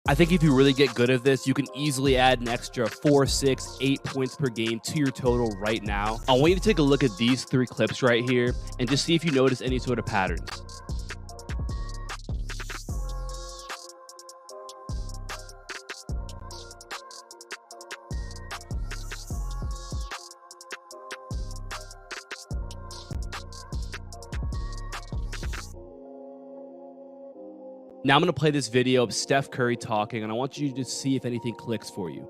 I think if you really get good at this, you can easily add an extra 4, 6, 8 points per game to your total right now. I want you to take a look at these 3 clips right here and just see if you notice any sort of patterns. Now I'm going to play this video of Steph Curry talking, and I want you to see if anything clicks for you.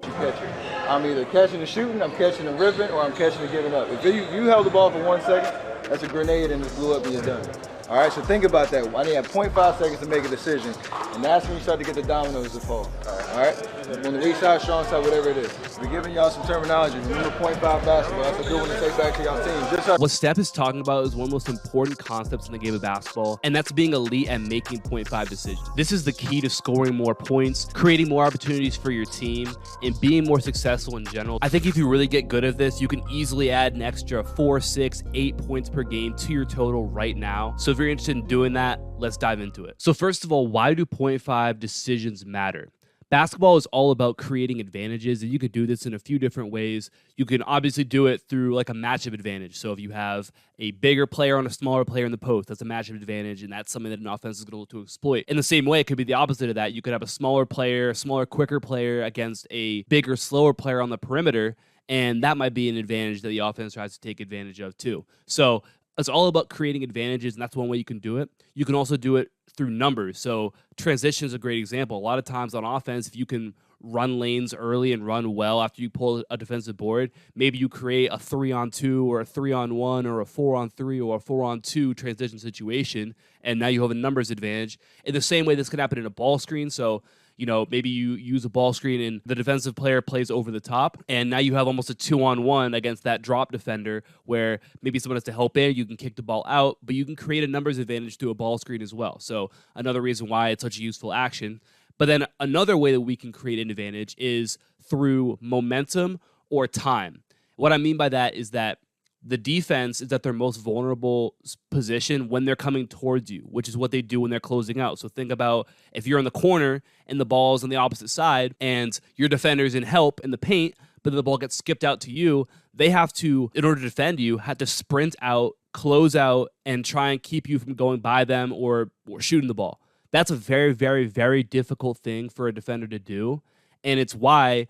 I'm either catching and shooting, I'm catching and ripping, or I'm catching and giving up. If you held the ball for 1 second, that's a grenade and it blew up and you're done. All right, so think about that. I need to have 0.5 seconds to make a decision, and that's when you start to get the dominoes to fall. All right? On the weak side, strong side, whatever it is. We're giving y'all some terminology. Remember 0.5 basketball. That's a good one to take back to y'all team. What Steph is talking about is one of the most important concepts in the game of basketball, and that's being elite at making 0.5 decisions. This is the key to scoring more points, creating more opportunities for your team, and being more successful in general. I think if you really get good at this, you can easily add an extra 4, 6, 8 points per game to your total right now. So if you're interested in doing that, let's dive into it. So first of all, why do 0.5 decisions matter? Basketball is all about creating advantages, and you could do this in a few different ways. You can obviously do it through like a matchup advantage. So if you have a bigger player on a smaller player in the post, that's a matchup advantage, and that's something that an offense is going to look to exploit. In the same way, it could be the opposite of that. You could have a smaller player, smaller, quicker player against a bigger, slower player on the perimeter, and that might be an advantage that the offense tries to take advantage of too. So it's all about creating advantages, and that's one way you can do it. You can also do it through numbers. So transition is a great example. A lot of times on offense, if you can run lanes early and run well after you pull a defensive board, maybe you create a 3-on-2 or a 3-on-1 or a 4-on-3 or a 4-on-2 transition situation, and now you have a numbers advantage. In the same way, this can happen in a ball screen. So maybe you use a ball screen and the defensive player plays over the top, and now you have almost a 2-on-1 against that drop defender where maybe someone has to help in, you can kick the ball out, but you can create a numbers advantage through a ball screen as well. So another reason why it's such a useful action. But then another way that we can create an advantage is through momentum or time. What I mean by that is that the defense is at their most vulnerable position when they're coming towards you, which is what they do when they're closing out. So think about if you're in the corner and the ball's on the opposite side and your defender's in help in the paint, but then the ball gets skipped out to you, they have to, in order to defend you, have to sprint out, close out, and try and keep you from going by them or shooting the ball. That's a very, very, very difficult thing for a defender to do, and it's why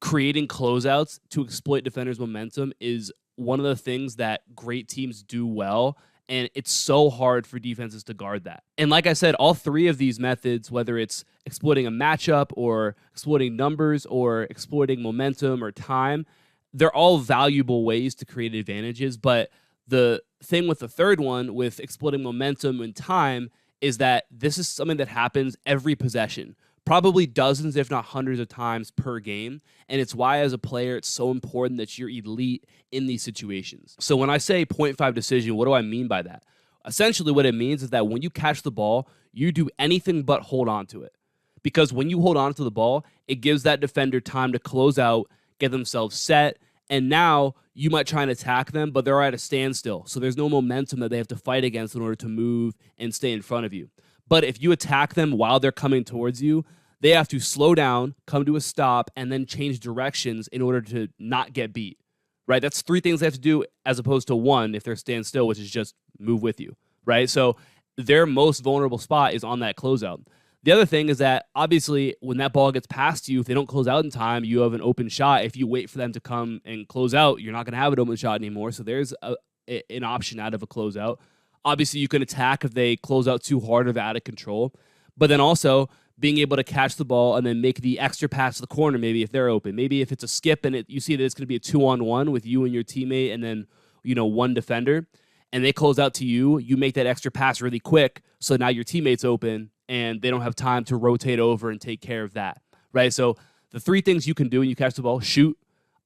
creating closeouts to exploit defenders' momentum is one of the things that great teams do well, and it's so hard for defenses to guard that. And like I said, all 3 of these methods, whether it's exploiting a matchup or exploiting numbers or exploiting momentum or time, they're all valuable ways to create advantages. But the thing with the third one, with exploiting momentum and time, is that this is something that happens every possession, probably dozens, if not hundreds of times per game. And it's why, as a player, it's so important that you're elite in these situations. So when I say 0.5 decision, what do I mean by that? Essentially, what it means is that when you catch the ball, you do anything but hold on to it. Because when you hold on to the ball, it gives that defender time to close out, get themselves set, and now you might try and attack them, but they're at a standstill. So there's no momentum that they have to fight against in order to move and stay in front of you. But if you attack them while they're coming towards you, they have to slow down, come to a stop, and then change directions in order to not get beat, right? That's 3 things they have to do as opposed to 1 if they're standstill, which is just move with you, right? So their most vulnerable spot is on that closeout. The other thing is that, obviously, when that ball gets past you, if they don't close out in time, you have an open shot. If you wait for them to come and close out, you're not going to have an open shot anymore. So there's an option out of a closeout. Obviously, you can attack if they close out too hard or they're out of control. But then also being able to catch the ball and then make the extra pass to the corner, maybe if they're open. Maybe if it's a skip and you see that it's going to be a 2-on-1 with you and your teammate and then, 1 defender, and they close out to you, you make that extra pass really quick, so now your teammate's open and they don't have time to rotate over and take care of that, right? So the 3 things you can do when you catch the ball: shoot,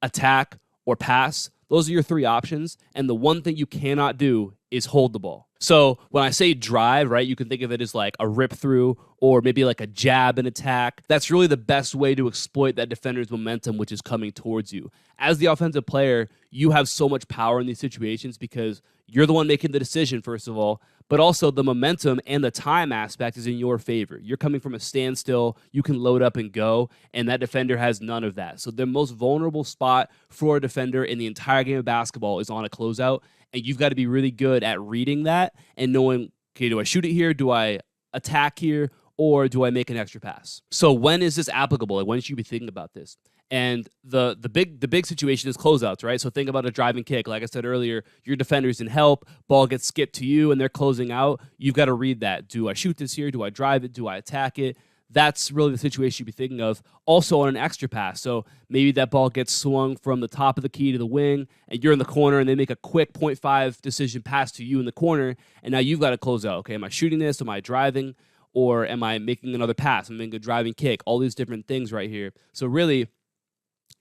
attack, or pass. Those are your 3 options, and the one thing you cannot do is hold the ball. So when I say drive, right, you can think of it as like a rip through or maybe like a jab and attack. That's really the best way to exploit that defender's momentum, which is coming towards you. As the offensive player, you have so much power in these situations because you're the one making the decision, first of all, but also the momentum and the time aspect is in your favor. You're coming from a standstill, you can load up and go, and that defender has none of that. So the most vulnerable spot for a defender in the entire game of basketball is on a closeout, and you've got to be really good at reading that and knowing, okay, do I shoot it here? Do I attack here? Or do I make an extra pass? So when is this applicable? Like, when should you be thinking about this? And the big situation is closeouts, right? So think about a driving kick. Like I said earlier, your defender's in help, ball gets skipped to you, and they're closing out. You've got to read that. Do I shoot this here? Do I drive it? Do I attack it? That's really the situation you'd be thinking of. Also on an extra pass. So maybe that ball gets swung from the top of the key to the wing, and you're in the corner, and they make a quick 0.5 decision pass to you in the corner, and now you've got to close out. Okay, am I shooting this? Am I driving? Or am I making another pass? I'm making a driving kick. All these different things right here. So really,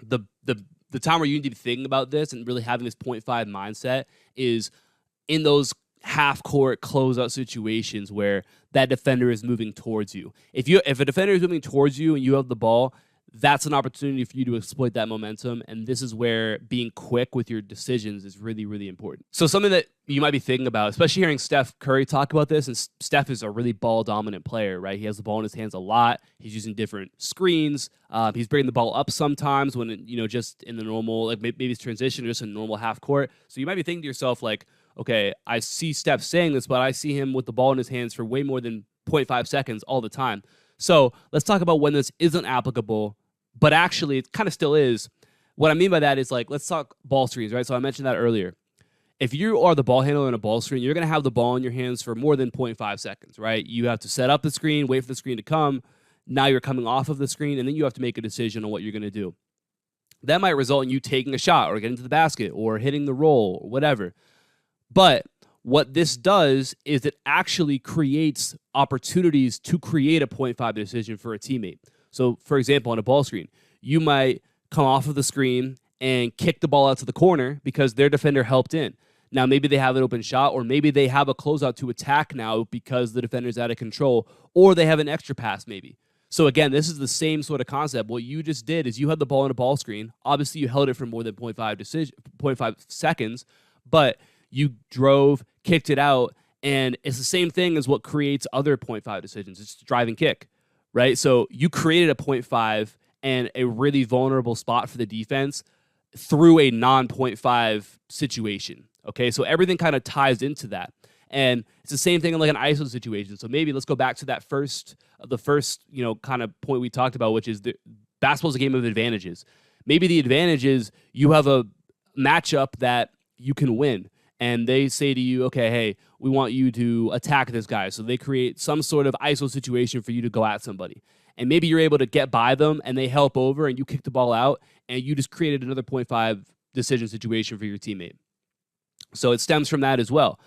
the time where you need to be thinking about this and really having this 0.5 mindset is in those half-court closeout situations where that defender is moving towards you. If a defender is moving towards you and you have the ball, that's an opportunity for you to exploit that momentum, and this is where being quick with your decisions is really, really important. So something that you might be thinking about, especially hearing Steph Curry talk about this, and Steph is a really ball-dominant player, right? He has the ball in his hands a lot. He's using different screens. He's bringing the ball up sometimes when, just in the normal, like maybe it's transition or just a normal half court. So you might be thinking to yourself, like, okay, I see Steph saying this, but I see him with the ball in his hands for way more than 0.5 seconds all the time. So let's talk about when this isn't applicable, but actually it kind of still is. What I mean by that is, like, let's talk ball screens, right? So I mentioned that earlier. If you are the ball handler in a ball screen, you're going to have the ball in your hands for more than 0.5 seconds, right? You have to set up the screen, wait for the screen to come. Now you're coming off of the screen, and then you have to make a decision on what you're going to do. That might result in you taking a shot or getting to the basket or hitting the roll or whatever. But what this does is it actually creates opportunities to create a 0.5 decision for a teammate. So, for example, on a ball screen, you might come off of the screen and kick the ball out to the corner because their defender helped in. Now, maybe they have an open shot, or maybe they have a closeout to attack now because the defender's out of control, or they have an extra pass maybe. So again, this is the same sort of concept. What you just did is you had the ball in a ball screen. Obviously, you held it for more than 0.5 seconds, but you drove, kicked it out, and it's the same thing as what creates other 0.5 decisions. It's driving kick, right? So you created a 0.5 and a really vulnerable spot for the defense through a non-0.5 situation, okay? So everything kind of ties into that. And it's the same thing in like an ISO situation. So maybe let's go back to that first kind of point we talked about, which is basketball's a game of advantages. Maybe the advantage is you have a matchup that you can win. And they say to you, okay, hey, we want you to attack this guy. So they create some sort of ISO situation for you to go at somebody. And maybe you're able to get by them and they help over and you kick the ball out and you just created another 0.5 decision situation for your teammate. So it stems from that as well.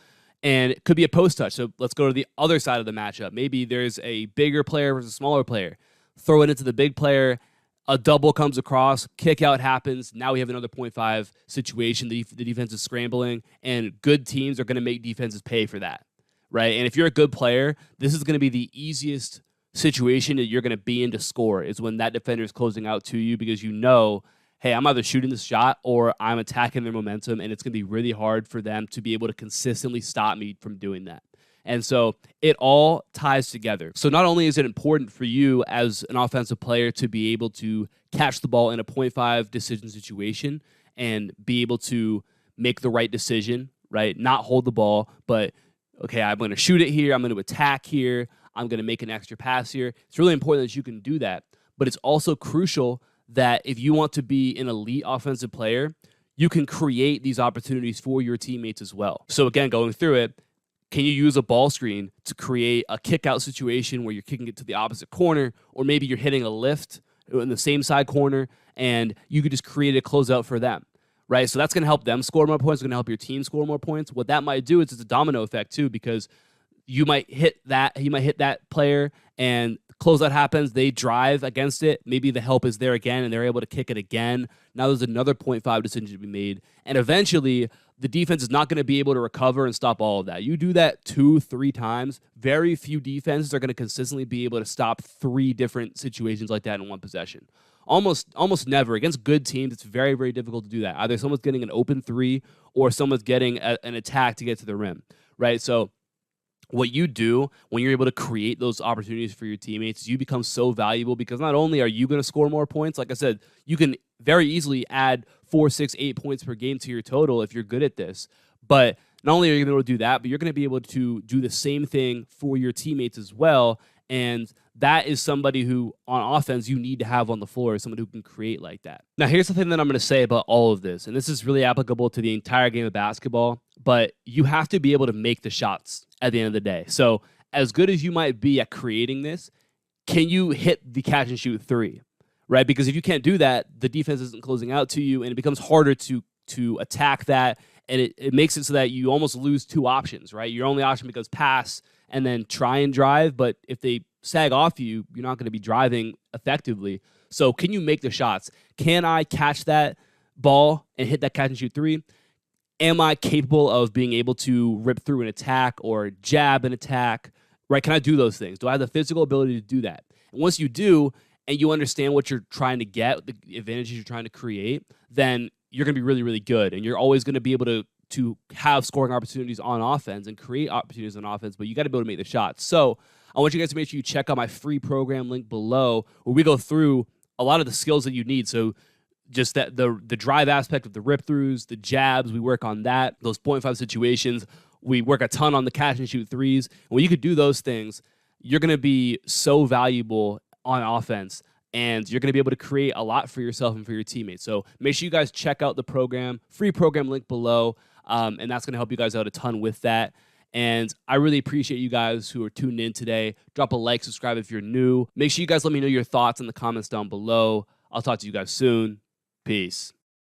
And it could be a post touch. So let's go to the other side of the matchup. Maybe there's a bigger player versus a smaller player. Throw it into the big player. A double comes across, kick out happens. Now we have another 0.5 situation. The defense is scrambling, and good teams are going to make defenses pay for that, right? And if you're a good player, this is going to be the easiest situation that you're going to be in to score is when that defender is closing out to you because you know, hey, I'm either shooting this shot or I'm attacking their momentum, and it's going to be really hard for them to be able to consistently stop me from doing that. And so it all ties together. So not only is it important for you as an offensive player to be able to catch the ball in a 0.5 decision situation and be able to make the right decision, right? Not hold the ball, but, okay, I'm going to shoot it here. I'm going to attack here. I'm going to make an extra pass here. It's really important that you can do that. But it's also crucial that if you want to be an elite offensive player, you can create these opportunities for your teammates as well. So again, going through it, can you use a ball screen to create a kick-out situation where you're kicking it to the opposite corner, or maybe you're hitting a lift in the same side corner, and you could just create a closeout for them, right? So that's going to help them score more points. It's going to help your team score more points. What that might do is it's a domino effect too, because you might hit that, he might hit that player, and closeout happens. They drive against it. Maybe the help is there again, and they're able to kick it again. Now there's another 0.5 decision to be made, and eventually the defense is not going to be able to recover and stop all of that. You do that 2-3 times, very few defenses are going to consistently be able to stop 3 different situations like that in one possession. Almost never. Against good teams, it's very, very difficult to do that. Either someone's getting an open 3 or someone's getting an attack to get to the rim, right? So what you do when you're able to create those opportunities for your teammates, you become so valuable because not only are you going to score more points, like I said, you can very easily add 4, 6, 8 points per game to your total if you're good at this. But not only are you going to be able to do that, but you're going to be able to do the same thing for your teammates as well. And that is somebody who, on offense, you need to have on the floor, somebody who can create like that. Now, here's the thing that I'm going to say about all of this, and this is really applicable to the entire game of basketball, but you have to be able to make the shots at the end of the day. So as good as you might be at creating this, can you hit the catch and shoot three, right? Because if you can't do that, the defense isn't closing out to you, and it becomes harder to attack that, and it makes it so that you almost lose two options, right? Your only option becomes pass and then try and drive, but if they sag off you, you're not going to be driving effectively. So can you make the shots? Can I catch that ball and hit that catch and shoot three? Am I capable of being able to rip through an attack or jab an attack, right? Can I do those things? Do I have the physical ability to do that? And once you do, and you understand what you're trying to get, the advantages you're trying to create, then you're going to be really, really good. And you're always going to be able to have scoring opportunities on offense and create opportunities on offense, but you got to be able to make the shots. So I want you guys to make sure you check out my free program link below, where we go through a lot of the skills that you need. So just that the drive aspect of the rip throughs, the jabs, we work on that, those 0.5 situations. We work a ton on the catch and shoot threes. And when you could do those things, you're going to be so valuable on offense, and you're going to be able to create a lot for yourself and for your teammates. So make sure you guys check out the program, free program link below, and that's going to help you guys out a ton with that. And I really appreciate you guys who are tuned in today. Drop a like, subscribe if you're new. Make sure you guys let me know your thoughts in the comments down below. I'll talk to you guys soon. Peace.